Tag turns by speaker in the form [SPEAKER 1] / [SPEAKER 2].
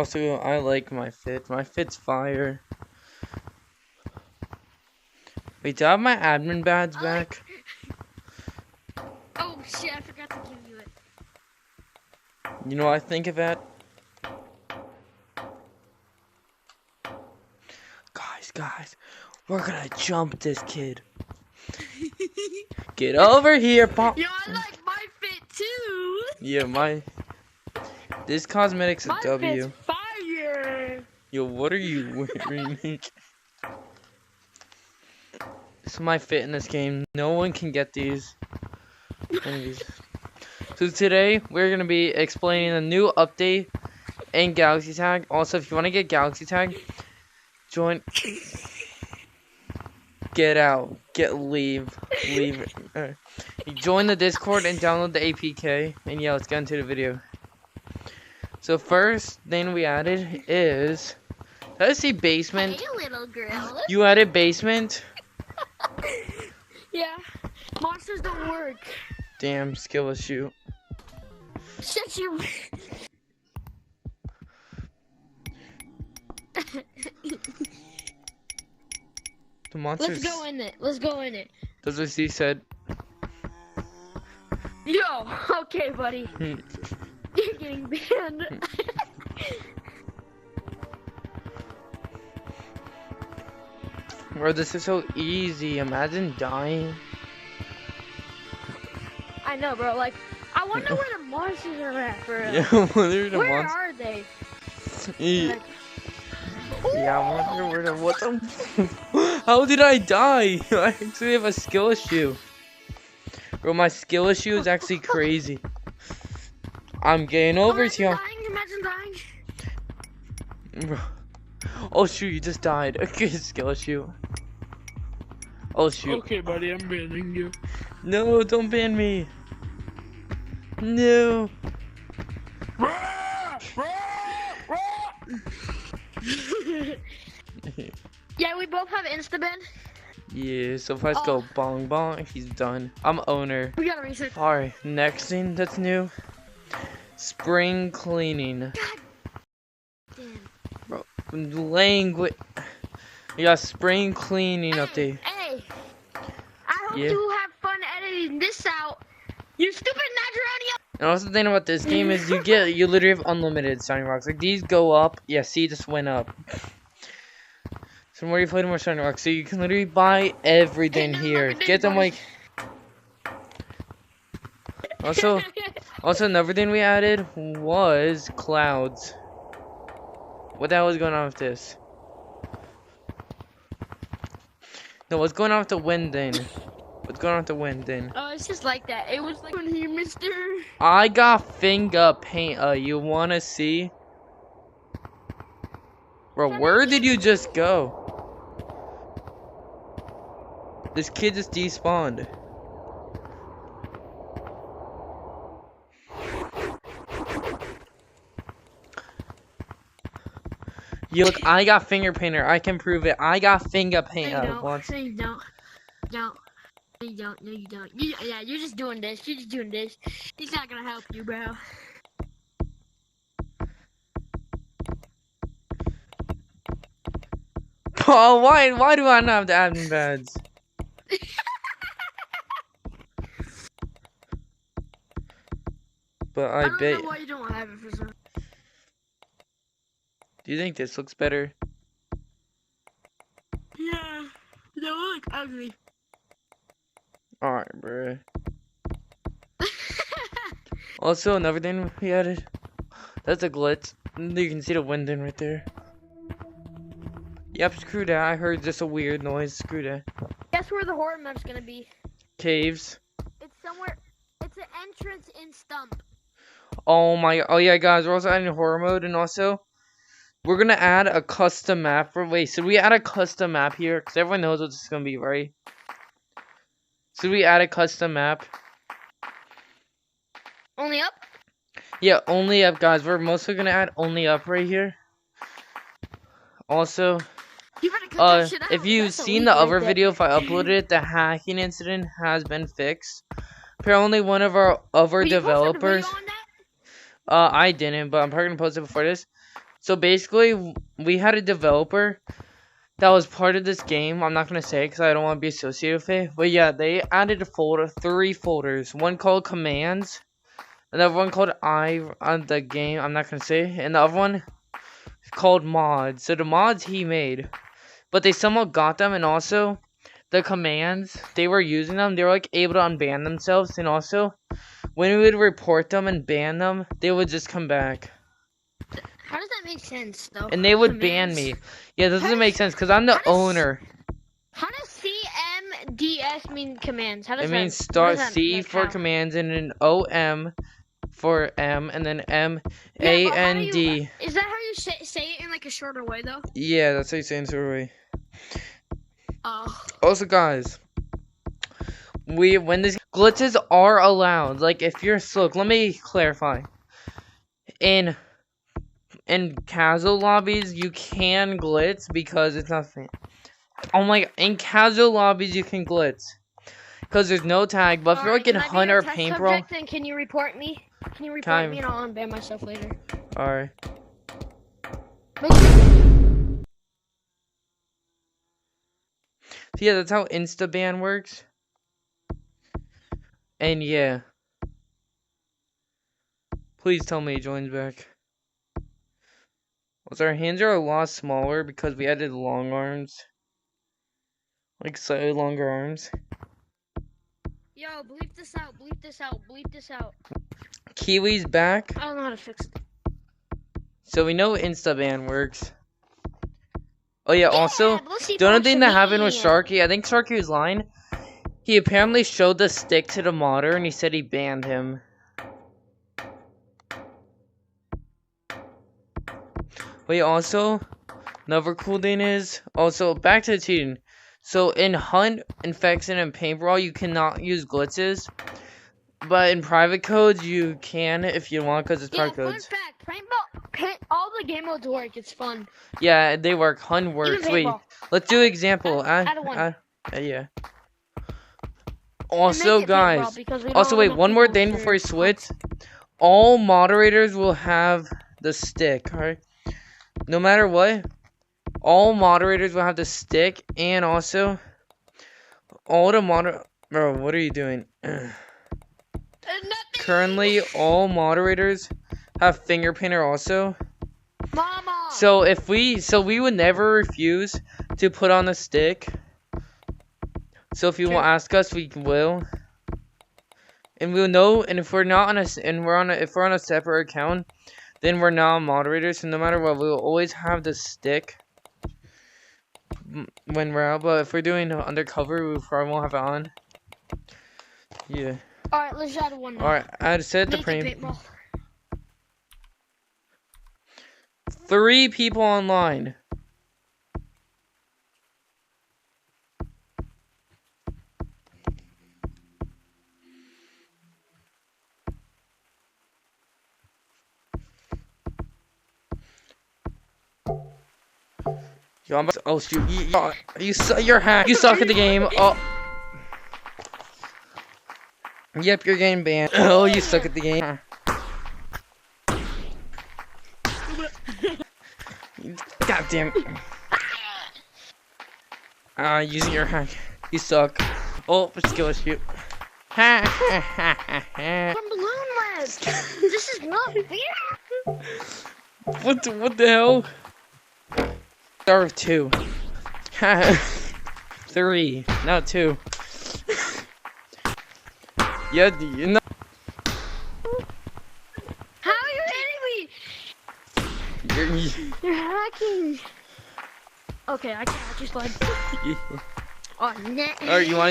[SPEAKER 1] Also, I like my fit. My fit's fire. Wait, do I have my admin badge back?
[SPEAKER 2] Oh shit, I forgot to give you it.
[SPEAKER 1] You know what I think of that? Guys, we're gonna jump this kid. Get over here, Pop.
[SPEAKER 2] Yo, I like my fit too.
[SPEAKER 1] Yeah, this cosmetics a
[SPEAKER 2] My
[SPEAKER 1] W.
[SPEAKER 2] fit's fire.
[SPEAKER 1] Yo, what are you wearing? This is my fit in this game. No one can get these. So today we're gonna be explaining a new update in Galaxy Tag. Also, if you want to get Galaxy Tag, join. Get out. Leave. Join the Discord and download the APK. And yeah, let's get into the video. So first thing we added is, let's see, basement.
[SPEAKER 2] Hey, little girl.
[SPEAKER 1] You added basement.
[SPEAKER 2] Yeah, monsters don't work.
[SPEAKER 1] Damn, skillless shoot.
[SPEAKER 2] Shut your.
[SPEAKER 1] The monsters.
[SPEAKER 2] Let's go in it.
[SPEAKER 1] That's what he said.
[SPEAKER 2] Yo, okay, buddy. You're getting banned.
[SPEAKER 1] Bro, this is so easy. Imagine dying.
[SPEAKER 2] I know, bro. Like, I wonder where the monsters are at, bro.
[SPEAKER 1] Yeah, where
[SPEAKER 2] Where are they? Like,
[SPEAKER 1] yeah, I wonder where the what the. How did I die? I actually have a skill issue. Bro, my skill issue is actually crazy. I'm getting over to you.
[SPEAKER 2] Imagine dying.
[SPEAKER 1] Bro. Oh shoot, you just died. Okay, skill issue. Oh shoot.
[SPEAKER 3] Okay, buddy, I'm banning you.
[SPEAKER 1] No, don't ban me. No.
[SPEAKER 2] Yeah, we both have Instaban.
[SPEAKER 1] Yeah, so if I just go bong bong, he's done. I'm owner.
[SPEAKER 2] We gotta research.
[SPEAKER 1] Alright, next thing that's new. Spring cleaning. Bro, language. We got spring cleaning update.
[SPEAKER 2] Hey, I hope
[SPEAKER 1] Yeah.
[SPEAKER 2] you have fun editing this out. You stupid Nigerian.
[SPEAKER 1] And also the thing about this game is you literally have unlimited Shiny Rocks. Like these go up. Yeah, see, just went up. So the more you play, the more Shiny Rocks. So you can literally buy everything here. Get them like. Also another thing we added was clouds. What the hell is going on with this? No, what's going on with the wind then? What's going on with the wind then?
[SPEAKER 2] Oh, it's just like that. It was like when here, mister.
[SPEAKER 1] I got finger paint. You wanna see? Bro, where did you just go? This kid just despawned. You look, I got finger painter. I can prove it. I got finger paint.
[SPEAKER 2] No, you don't.
[SPEAKER 1] Once.
[SPEAKER 2] No, you don't. No, you don't. No, you don't. Yeah, you're just doing this. You're just doing this. He's not gonna help you, bro.
[SPEAKER 1] Oh, why do I not have the admin badge? But I bet.
[SPEAKER 2] don't know why you don't have it for some.
[SPEAKER 1] Do you think this looks better?
[SPEAKER 2] Yeah, they look ugly.
[SPEAKER 1] Alright, bruh. Also, another thing we added. That's a glitch. You can see the wind in right there. Yep, screw that. I heard just a weird noise. Screw that.
[SPEAKER 2] Guess where the horror map's gonna be?
[SPEAKER 1] Caves.
[SPEAKER 2] It's somewhere. It's an entrance in Stump.
[SPEAKER 1] Oh my. Oh yeah, guys. We're also adding horror mode, and also we're gonna add a custom map. Wait, should we add a custom map here? Cause everyone knows what this is gonna be, right? Should we add a custom map?
[SPEAKER 2] Only up?
[SPEAKER 1] Yeah, only up, guys. We're mostly gonna add only up right here. Also,
[SPEAKER 2] You better cut that shit out.
[SPEAKER 1] if you've
[SPEAKER 2] That's
[SPEAKER 1] seen
[SPEAKER 2] illegal
[SPEAKER 1] the other
[SPEAKER 2] right
[SPEAKER 1] video, if I uploaded it, the hacking incident has been fixed. Apparently, one of our other
[SPEAKER 2] there. Wait, you posted a video
[SPEAKER 1] developers.
[SPEAKER 2] on that?
[SPEAKER 1] I didn't, but I'm probably gonna post it before this. So basically, we had a developer that was part of this game. I'm not gonna say it because I don't want to be associated with it. But yeah, they added a folder, 3 folders. One called commands, another one called on the game. I'm not gonna say, and the other one called mods. So the mods he made, but they somehow got them, and also the commands they were using them. They were like able to unban themselves, and also when we would report them and ban them, they would just come back.
[SPEAKER 2] How does that make sense, though?
[SPEAKER 1] And they would ban
[SPEAKER 2] Commands?
[SPEAKER 1] me. Yeah, this doesn't make sense because I'm the owner.
[SPEAKER 2] How does CMDS mean commands? How does
[SPEAKER 1] It
[SPEAKER 2] that?
[SPEAKER 1] means
[SPEAKER 2] what
[SPEAKER 1] start
[SPEAKER 2] does that,
[SPEAKER 1] C
[SPEAKER 2] like,
[SPEAKER 1] for
[SPEAKER 2] how?
[SPEAKER 1] commands and an OM for M and then M
[SPEAKER 2] Yeah,
[SPEAKER 1] A
[SPEAKER 2] but how do
[SPEAKER 1] N
[SPEAKER 2] you-
[SPEAKER 1] D.
[SPEAKER 2] Is that how you say it in like a shorter way, though?
[SPEAKER 1] Yeah, that's how you say it in a way.
[SPEAKER 2] Oh.
[SPEAKER 1] Also, guys, when these glitches are allowed, like if you're look, let me clarify. In casual lobbies, you can glitch because it's nothing. Oh my! In casual lobbies, you can glitch because there's no tag. But if you're like in Hunt or Paintball,
[SPEAKER 2] Then can you report me? Can you report
[SPEAKER 1] Time.
[SPEAKER 2] me and I'll unban myself later?
[SPEAKER 1] alright.
[SPEAKER 2] Make sure-
[SPEAKER 1] So yeah, that's how Instaban works. And yeah. Please tell me he joins back. Also, our hands are a lot smaller because we added long arms. Like slightly longer arms.
[SPEAKER 2] Yo, bleep this out. Bleep this out. Bleep this out.
[SPEAKER 1] Kiwi's back.
[SPEAKER 2] I don't know how to fix it.
[SPEAKER 1] So we know Instaban works. Oh yeah, also,
[SPEAKER 2] but let's see
[SPEAKER 1] the only
[SPEAKER 2] if it
[SPEAKER 1] thing
[SPEAKER 2] works
[SPEAKER 1] that
[SPEAKER 2] for
[SPEAKER 1] happened with
[SPEAKER 2] me.
[SPEAKER 1] Sharky, I think Sharky was lying. He apparently showed the stick to the modder and he said he banned him. Wait, also, another cool thing is, also, back to the cheating. So in Hunt, Infection, and Paintball, you cannot use glitches. But in private codes, you can if you want, because it's
[SPEAKER 2] Yeah,
[SPEAKER 1] private
[SPEAKER 2] fun
[SPEAKER 1] codes.
[SPEAKER 2] fact. All the game modes work. It's fun.
[SPEAKER 1] Yeah, they work. Hunt
[SPEAKER 2] Even
[SPEAKER 1] works. Wait,
[SPEAKER 2] paintball.
[SPEAKER 1] let's do an example.
[SPEAKER 2] Add a one.
[SPEAKER 1] Yeah.
[SPEAKER 2] And
[SPEAKER 1] Also,
[SPEAKER 2] make it paintball
[SPEAKER 1] guys.
[SPEAKER 2] because we don't
[SPEAKER 1] Also,
[SPEAKER 2] have
[SPEAKER 1] wait,
[SPEAKER 2] enough
[SPEAKER 1] one more
[SPEAKER 2] people
[SPEAKER 1] thing
[SPEAKER 2] for
[SPEAKER 1] before you
[SPEAKER 2] Hunt.
[SPEAKER 1] switch. All moderators will have the stick, alright? No matter what, all moderators will have the stick, and also, all the Bro, what are you doing?
[SPEAKER 2] Nothing.
[SPEAKER 1] Currently, all moderators have fingerprinter also.
[SPEAKER 2] Mama.
[SPEAKER 1] So we would never refuse to put on the stick. So if you
[SPEAKER 2] Sure.
[SPEAKER 1] will ask us, we will. And we'll know. And if we're not on if we're on a separate account, then we're not moderators. So no matter what, we'll always have the stick when we're out. But if we're doing undercover, we probably won't have it on. Yeah.
[SPEAKER 2] All right, let's add one more.
[SPEAKER 1] All right. I set the
[SPEAKER 2] Make it
[SPEAKER 1] frame.
[SPEAKER 2] paintball.
[SPEAKER 1] 3 people online. Yo, I'm about to, oh shoot, you're hacked. You suck at the game. Oh. Yep, you're getting banned. Oh, you suck at the game. God damn it. Using your hack. You suck. Oh, skill shoot.
[SPEAKER 2] From Balloon Labs. This is not fair.
[SPEAKER 1] What the hell? Start with 2. 3, not 2. Yeah, you know.
[SPEAKER 2] How are you hitting me? You're hacking. Okay, I can't just like. Oh, nah.
[SPEAKER 1] Alright, you want